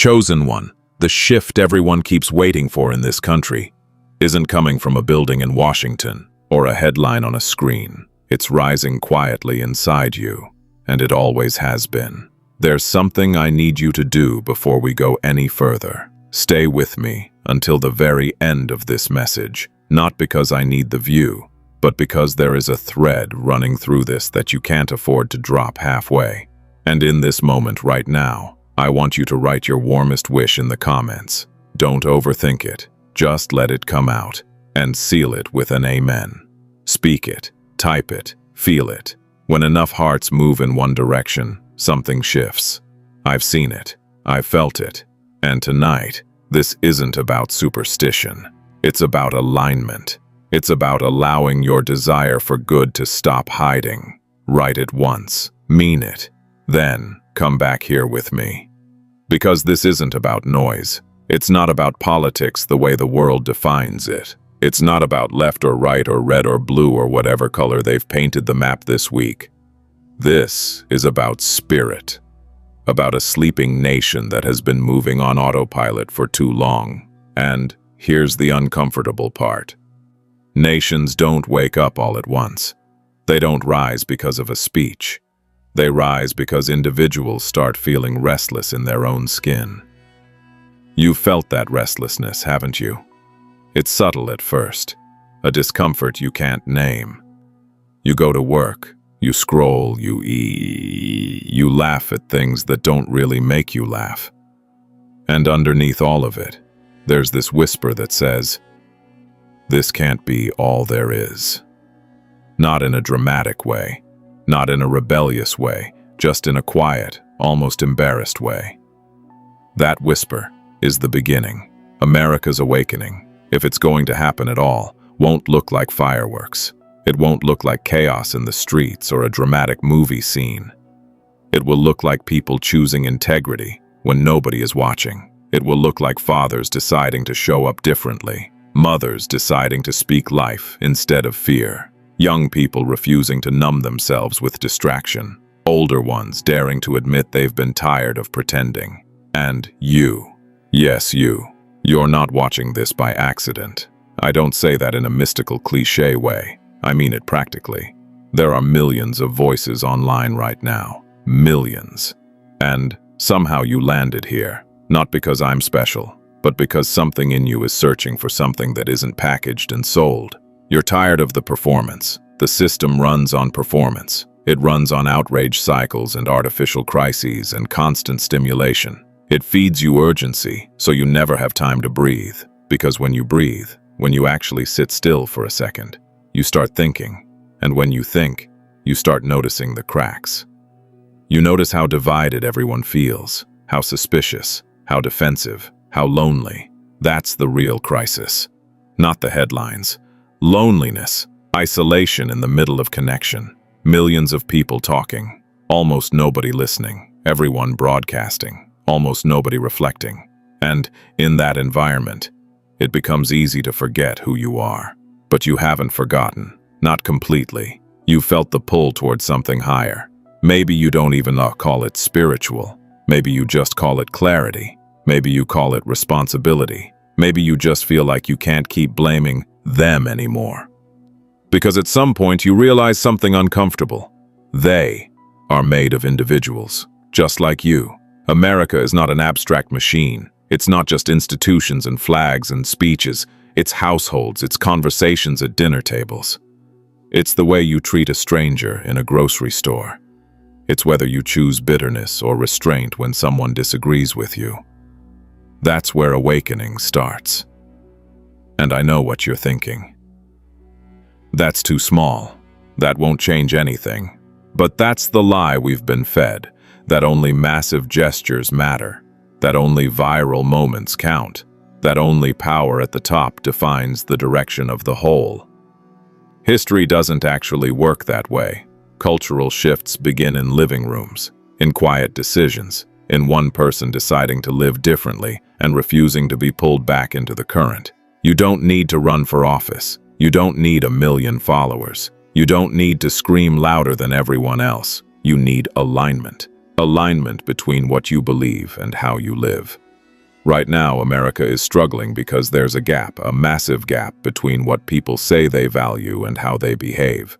chosen one, the shift everyone keeps waiting for in this country, isn't coming from a building in Washington or a headline on a screen. It's rising quietly inside you, and it always has been. There's something I need you to do before we go any further. Stay with me until the very end of this message, not because I need the view, but because there is a thread running through this that you can't afford to drop halfway. And in this moment right now, I want you to write your warmest wish in the comments. Don't overthink it. Just let it come out and seal it with an amen. Speak it, type it, feel it. When enough hearts move in one direction, something shifts. I've seen it. I've felt it. And tonight, this isn't about superstition. It's about alignment. It's about allowing your desire for good to stop hiding. Write it once. Mean it. Then, come back here with me. Because this isn't about noise. It's not about politics the way the world defines it. It's not about left or right or red or blue or whatever color they've painted the map this week. This is about spirit. About a sleeping nation that has been moving on autopilot for too long. And here's the uncomfortable part. Nations don't wake up all at once. They don't rise because of a speech. They rise because individuals start feeling restless in their own skin. You've felt that restlessness, haven't you? It's subtle at first, a discomfort you can't name. You go to work, you scroll, you laugh at things that don't really make you laugh. And underneath all of it, there's this whisper that says, this can't be all there is. Not in a dramatic way, not in a rebellious way, just in a quiet, almost embarrassed way. That whisper is the beginning. America's awakening, if it's going to happen at all, won't look like fireworks. It won't look like chaos in the streets or a dramatic movie scene. It will look like people choosing integrity when nobody is watching. It will look like fathers deciding to show up differently, mothers deciding to speak life instead of fear, young people refusing to numb themselves with distraction, older ones daring to admit they've been tired of pretending. And you, yes you, you're not watching this by accident. I don't say that in a mystical cliché way. I mean it practically. There are millions of voices online right now. Millions. And somehow you landed here. Not because I'm special, but because something in you is searching for something that isn't packaged and sold. You're tired of the performance. The system runs on performance. It runs on outrage cycles and artificial crises and constant stimulation. It feeds you urgency, so you never have time to breathe. Because when you breathe, when you actually sit still for a second, you start thinking. And when you think, you start noticing the cracks. You notice how divided everyone feels, how suspicious, how defensive, how lonely. That's the real crisis. Not the headlines. Loneliness, isolation in the middle of connection. Millions of people talking, almost nobody listening, everyone broadcasting, almost nobody reflecting. And in that environment, it becomes easy to forget who you are. But you haven't forgotten, not completely. You felt the pull towards something higher. Maybe you don't even call it spiritual. Maybe you just call it clarity. Maybe you call it responsibility. Maybe you just feel like you can't keep blaming them anymore. Because at some point you realize something uncomfortable. They are made of individuals, just like you. America is not an abstract machine. It's not just institutions and flags and speeches. It's households, it's conversations at dinner tables. It's the way you treat a stranger in a grocery store. It's whether you choose bitterness or restraint when someone disagrees with you. That's where awakening starts. And I know what you're thinking. That's too small. That won't change anything. But that's the lie we've been fed, that only massive gestures matter, that only viral moments count, that only power at the top defines the direction of the whole. History doesn't actually work that way. Cultural shifts begin in living rooms, in quiet decisions, in one person deciding to live differently and refusing to be pulled back into the current. You don't need to run for office. You don't need 1 million followers. You don't need to scream louder than everyone else. You need alignment. Alignment between what you believe and how you live. Right now, America is struggling because there's a gap, a massive gap between what people say they value and how they behave.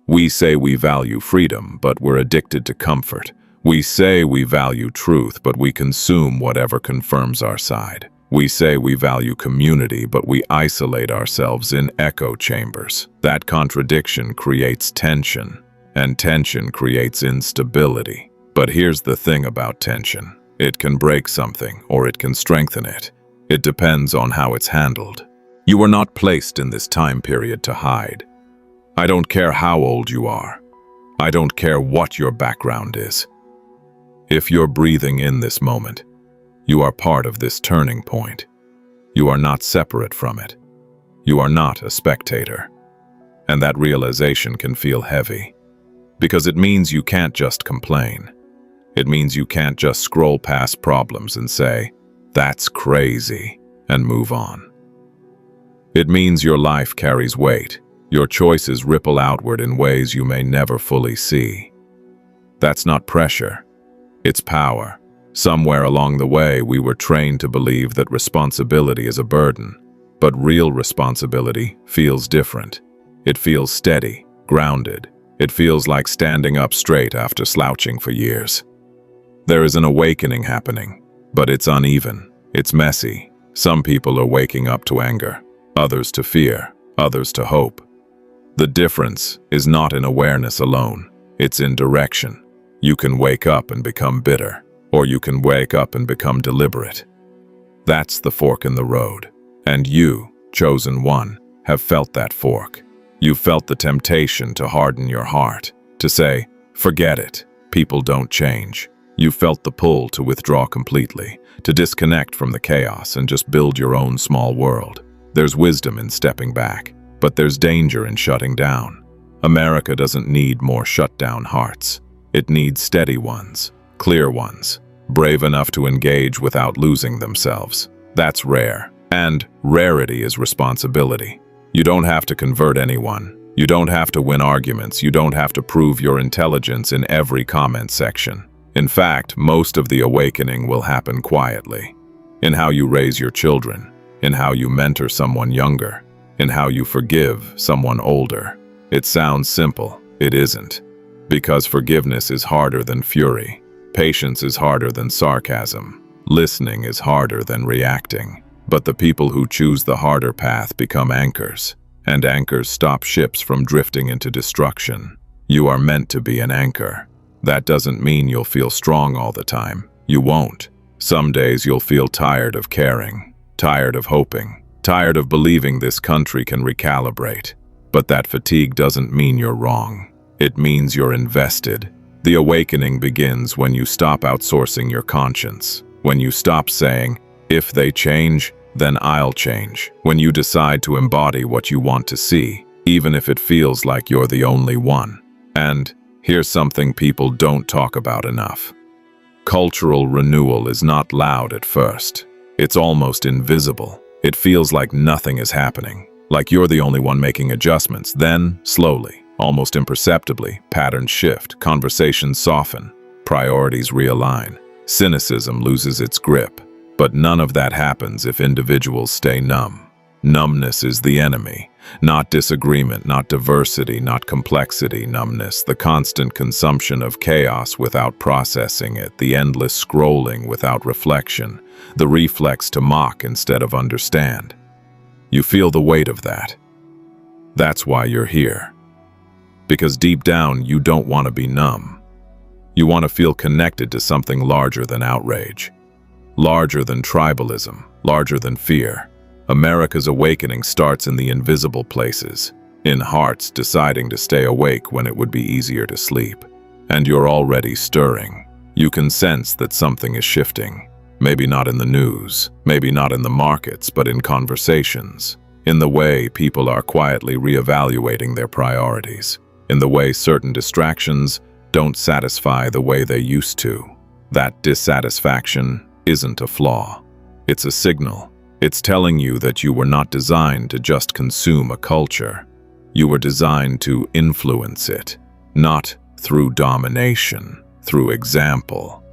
We say we value freedom, but we're addicted to comfort. We say we value truth, but we consume whatever confirms our side. We say we value community, but we isolate ourselves in echo chambers. That contradiction creates tension, and tension creates instability. But here's the thing about tension. It can break something, or it can strengthen it. It depends on how it's handled. You are not placed in this time period to hide. I don't care how old you are. I don't care what your background is. If you're breathing in this moment, you are part of this turning point. You are not separate from it. You are not a spectator. And that realization can feel heavy, because it means you can't just complain. It means you can't just scroll past problems and say, "That's crazy," and move on. It means your life carries weight. Your choices ripple outward in ways you may never fully see. That's not pressure. It's power. Somewhere along the way, we were trained to believe that responsibility is a burden. But real responsibility feels different. It feels steady, grounded. It feels like standing up straight after slouching for years. There is an awakening happening, but it's uneven. It's messy. Some people are waking up to anger, others to fear, others to hope. The difference is not in awareness alone. It's in direction. You can wake up and become bitter, or you can wake up and become deliberate. That's the fork in the road. And you, chosen one, have felt that fork. You felt the temptation to harden your heart, to say, "Forget it, people don't change." You felt the pull to withdraw completely, to disconnect from the chaos and just build your own small world. There's wisdom in stepping back, but there's danger in shutting down. America doesn't need more shut-down hearts. It needs steady ones, clear ones, brave enough to engage without losing themselves. That's rare, and rarity is responsibility. You don't have to convert anyone. You don't have to win arguments. You don't have to prove your intelligence in every comment section. In fact, most of the awakening will happen quietly. In how you raise your children, in how you mentor someone younger, in how you forgive someone older. It sounds simple. It isn't. Because forgiveness is harder than fury. Patience is harder than sarcasm. Listening is harder than reacting. But the people who choose the harder path become anchors, and anchors stop ships from drifting into destruction. You are meant to be an anchor. That doesn't mean you'll feel strong all the time. You won't. Some days you'll feel tired of caring, tired of hoping, tired of believing this country can recalibrate. But that fatigue doesn't mean you're wrong. It means you're invested. The awakening begins when you stop outsourcing your conscience, when you stop saying, "If they change, then I'll change." When you decide to embody what you want to see, even if it feels like you're the only one. And here's something people don't talk about enough. Cultural renewal is not loud at first. It's almost invisible. It feels like nothing is happening, like you're the only one making adjustments. Then, slowly, almost imperceptibly, patterns shift, conversations soften, priorities realign, cynicism loses its grip. But none of that happens if individuals stay numb. Numbness is the enemy. Not disagreement, not diversity, not complexity. Numbness, the constant consumption of chaos without processing it, the endless scrolling without reflection, the reflex to mock instead of understand. You feel the weight of that. That's why you're here. Because deep down, you don't want to be numb. You want to feel connected to something larger than outrage. Larger than tribalism, larger than fear. America's awakening starts in the invisible places, in hearts deciding to stay awake when it would be easier to sleep. And you're already stirring. You can sense that something is shifting. Maybe not in the news, maybe not in the markets, but in conversations. In the way people are quietly reevaluating their priorities. In the way certain distractions don't satisfy the way they used to. That dissatisfaction isn't a flaw. It's a signal. It's telling you that you were not designed to just consume a culture. You were designed to influence it, not through domination, through example.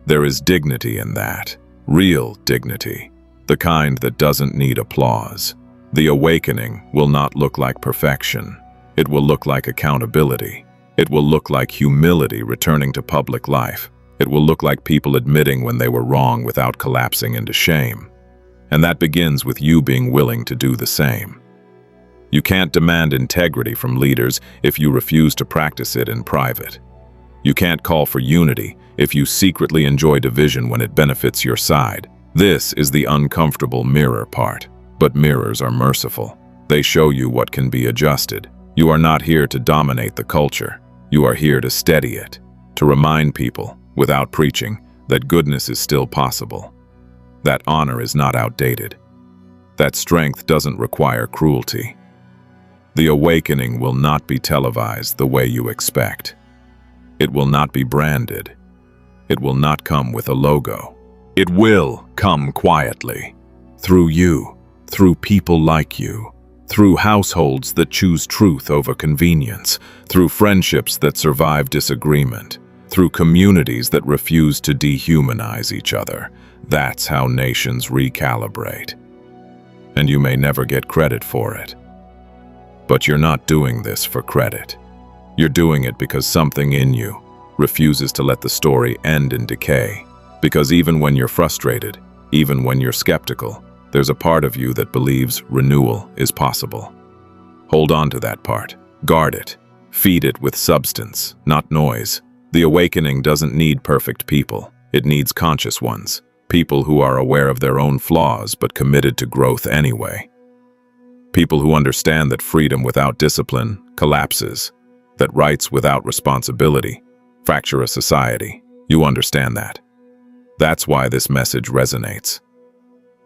There is dignity in that, Real dignity, the kind that doesn't need applause. The awakening will not look like perfection. It will look like accountability. It will look like humility returning to public life. It will look like people admitting when they were wrong without collapsing into shame. And that begins with you being willing to do the same. You can't demand integrity from leaders if you refuse to practice it in private. You can't call for unity if you secretly enjoy division when it benefits your side. This is the uncomfortable mirror part. But mirrors are merciful. They show you what can be adjusted. You are not here to dominate the culture. You are here to steady it, to remind people, without preaching, that goodness is still possible, that honor is not outdated, that strength doesn't require cruelty. The awakening will not be televised the way you expect. It will not be branded. It will not come with a logo. It will come quietly, through you, through people like you, through households that choose truth over convenience, through friendships that survive disagreement, through communities that refuse to dehumanize each other. That's how nations recalibrate. And you may never get credit for it. But you're not doing this for credit. You're doing it because something in you refuses to let the story end in decay. Because even when you're frustrated, even when you're skeptical, there's a part of you that believes renewal is possible. Hold on to that part. Guard it. Feed it with substance, not noise. The awakening doesn't need perfect people. It needs conscious ones. People who are aware of their own flaws but committed to growth anyway. People who understand that freedom without discipline collapses, that rights without responsibility fracture a society. You understand that. That's why this message resonates.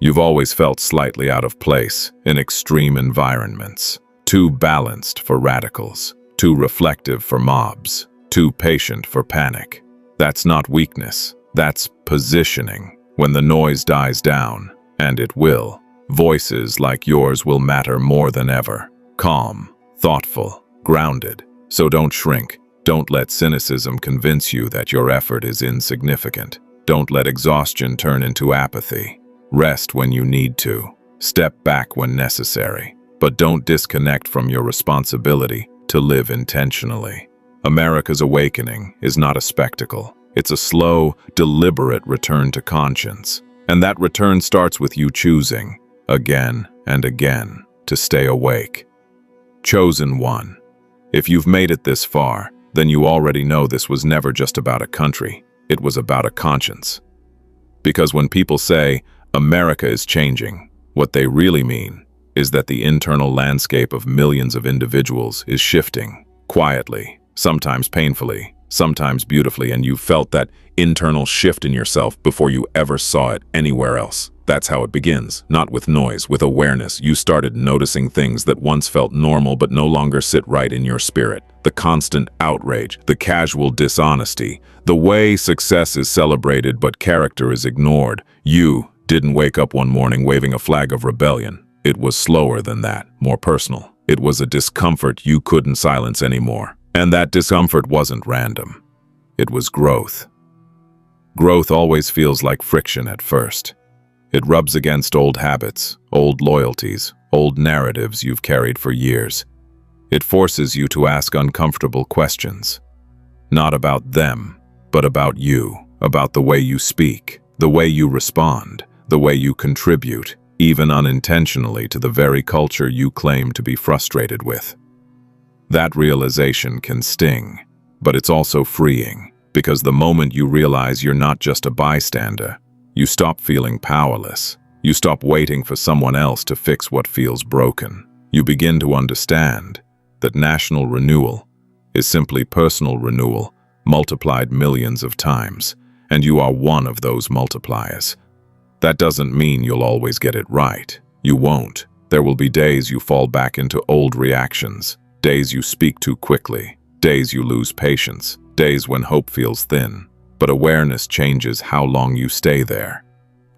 You've always felt slightly out of place in extreme environments, too balanced for radicals, too reflective for mobs, too patient for panic. That's not weakness, that's positioning. When the noise dies down, and it will, voices like yours will matter more than ever. Calm, thoughtful, grounded. So don't shrink. Don't let cynicism convince you that your effort is insignificant. Don't let exhaustion turn into apathy. Rest when you need to. Step back when necessary. But don't disconnect from your responsibility to live intentionally. America's awakening is not a spectacle. It's a slow, deliberate return to conscience. And that return starts with you choosing, again and again, to stay awake. Chosen one. If you've made it this far, then you already know this was never just about a country. It was about a conscience. Because when people say, America is changing, what they really mean is that the internal landscape of millions of individuals is shifting, quietly, sometimes painfully, sometimes beautifully, and you felt that internal shift in yourself before you ever saw it anywhere else. That's how it begins, not with noise, with awareness. You started noticing things that once felt normal but no longer sit right in your spirit. The constant outrage, the casual dishonesty, the way success is celebrated but character is ignored. You didn't wake up one morning waving a flag of rebellion. It was slower than that, more personal. It was a discomfort you couldn't silence anymore. And that discomfort wasn't random. It was growth. Growth always feels like friction at first. It rubs against old habits, old loyalties, old narratives you've carried for years. It forces you to ask uncomfortable questions. Not about them, but about you, about the way you speak, the way you respond, the way you contribute, even unintentionally, to the very culture you claim to be frustrated with. That realization can sting, but it's also freeing, because the moment you realize you're not just a bystander, you stop feeling powerless. You stop waiting for someone else to fix what feels broken. You begin to understand that national renewal is simply personal renewal multiplied millions of times, and you are one of those multipliers. That doesn't mean you'll always get it right. You won't. There will be days you fall back into old reactions, days you speak too quickly, days you lose patience, days when hope feels thin. But awareness changes how long you stay there.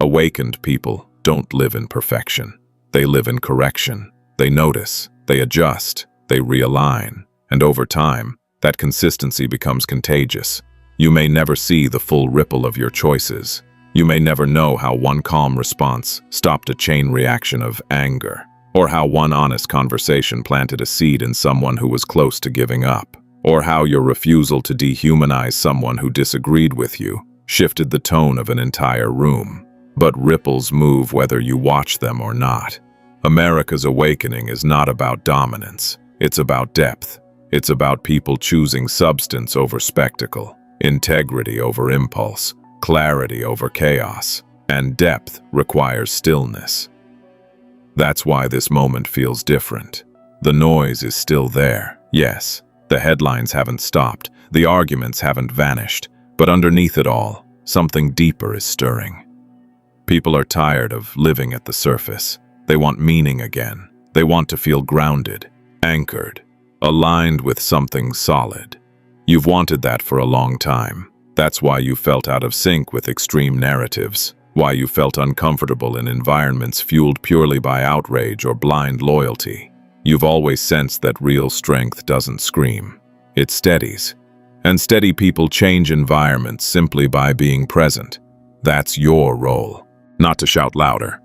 Awakened people don't live in perfection. They live in correction. They notice, they adjust, they realign. And over time, that consistency becomes contagious. You may never see the full ripple of your choices. You may never know how one calm response stopped a chain reaction of anger, or how one honest conversation planted a seed in someone who was close to giving up, or how your refusal to dehumanize someone who disagreed with you shifted the tone of an entire room. But ripples move whether you watch them or not. America's awakening is not about dominance. It's about depth. It's about people choosing substance over spectacle, integrity over impulse, clarity over chaos, and depth requires stillness. That's why this moment feels different. The noise is still there, yes. The headlines haven't stopped, the arguments haven't vanished, but underneath it all, something deeper is stirring. People are tired of living at the surface. They want meaning again. They want to feel grounded, anchored, aligned with something solid. You've wanted that for a long time. That's why you felt out of sync with extreme narratives, why you felt uncomfortable in environments fueled purely by outrage or blind loyalty. You've always sensed that real strength doesn't scream. It steadies. And steady people change environments simply by being present. That's your role. Not to shout louder,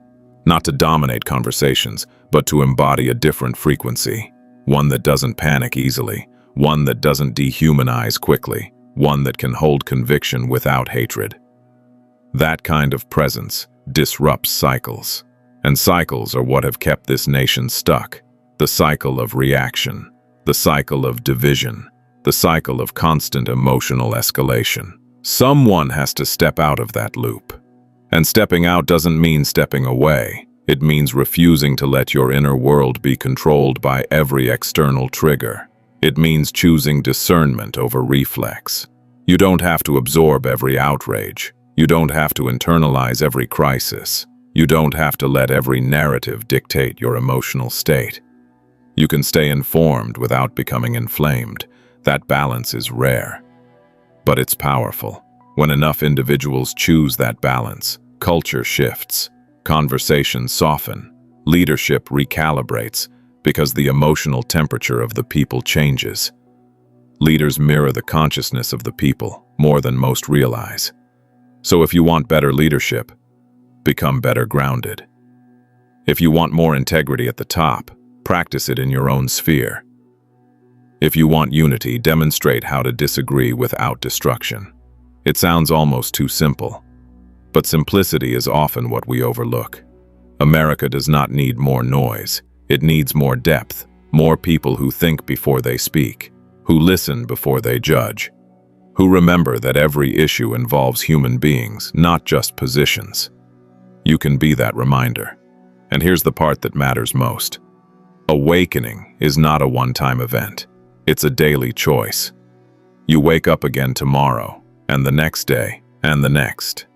not to dominate conversations, but to embody a different frequency. One that doesn't panic easily, one that doesn't dehumanize quickly, one that can hold conviction without hatred. That kind of presence disrupts cycles, and cycles are what have kept this nation stuck. The cycle of reaction, the cycle of division, the cycle of constant emotional escalation. Someone has to step out of that loop. And stepping out doesn't mean stepping away. It means refusing to let your inner world be controlled by every external trigger. It means choosing discernment over reflex. You don't have to absorb every outrage. You don't have to internalize every crisis. You don't have to let every narrative dictate your emotional state. You can stay informed without becoming inflamed. That balance is rare, but it's powerful. When enough individuals choose that balance, culture shifts, conversations soften, leadership recalibrates, because the emotional temperature of the people changes. Leaders mirror the consciousness of the people more than most realize. So if you want better leadership, become better grounded. If you want more integrity at the top, practice it in your own sphere. If you want unity, demonstrate how to disagree without destruction. It sounds almost too simple, but simplicity is often what we overlook. America does not need more noise. It needs more depth, more people who think before they speak, who listen before they judge, who remember that every issue involves human beings, not just positions. You can be that reminder. And here's the part that matters most. Awakening is not a one-time event. It's a daily choice. You wake up again tomorrow, and the next day, and the next.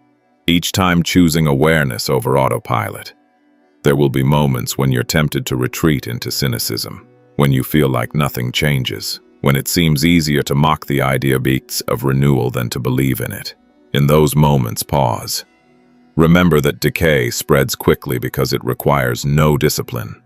Each time choosing awareness over autopilot. There will be moments when you're tempted to retreat into cynicism, when you feel like nothing changes, when it seems easier to mock the idea of renewal than to believe in it. In those moments, pause. Remember that decay spreads quickly because it requires no discipline.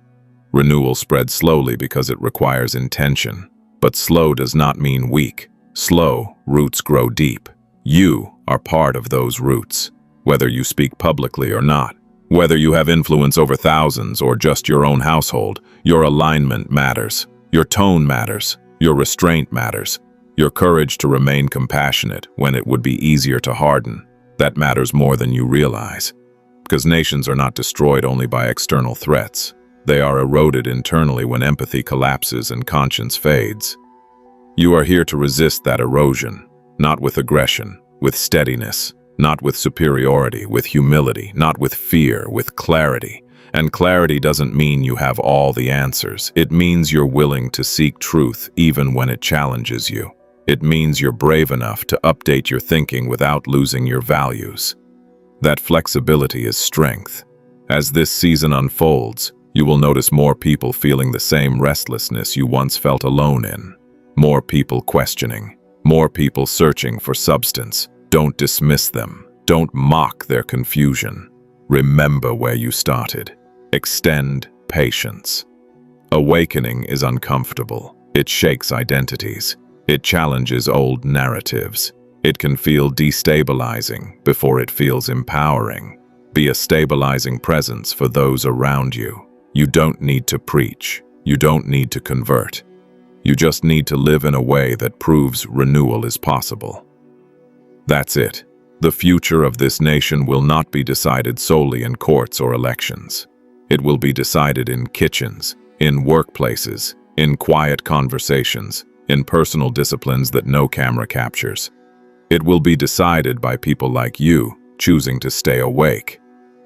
Renewal spreads slowly because it requires intention. But slow does not mean weak. Slow roots grow deep. You are part of those roots, whether you speak publicly or not. Whether you have influence over thousands or just your own household, your alignment matters. Your tone matters. Your restraint matters. Your courage to remain compassionate when it would be easier to harden. That matters more than you realize. Because nations are not destroyed only by external threats. They are eroded internally when empathy collapses and conscience fades. You are here to resist that erosion, not with aggression, with steadiness, not with superiority, with humility, not with fear, with clarity. And clarity doesn't mean you have all the answers. It means you're willing to seek truth even when it challenges you. It means you're brave enough to update your thinking without losing your values. That flexibility is strength. As this season unfolds, you will notice more people feeling the same restlessness you once felt alone in. More people questioning. More people searching for substance. Don't dismiss them. Don't mock their confusion. Remember where you started. Extend patience. Awakening is uncomfortable. It shakes identities. It challenges old narratives. It can feel destabilizing before it feels empowering. Be a stabilizing presence for those around you. You don't need to preach. You don't need to convert. You just need to live in a way that proves renewal is possible. That's it. The future of this nation will not be decided solely in courts or elections. It will be decided in kitchens, in workplaces, in quiet conversations, in personal disciplines that no camera captures. It will be decided by people like you choosing to stay awake.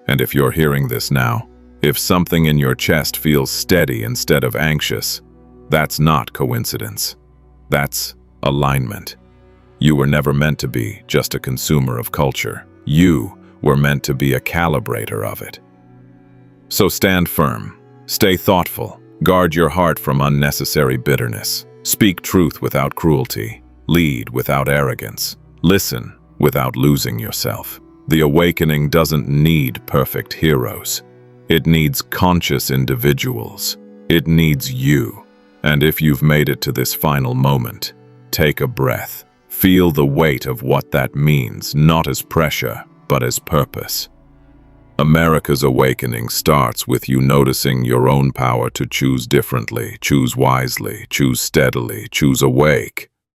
And if you're hearing this now, if something in your chest feels steady instead of anxious, that's not coincidence. That's alignment. You were never meant to be just a consumer of culture. You were meant to be a calibrator of it. So stand firm, stay thoughtful, guard your heart from unnecessary bitterness, speak truth without cruelty, lead without arrogance, listen without losing yourself. The awakening doesn't need perfect heroes. It needs conscious individuals. It needs you. And if you've made it to this final moment, take a breath. Feel the weight of what that means, not as pressure, but as purpose. America's awakening starts with you noticing your own power to choose differently, choose wisely, choose steadily, choose awake.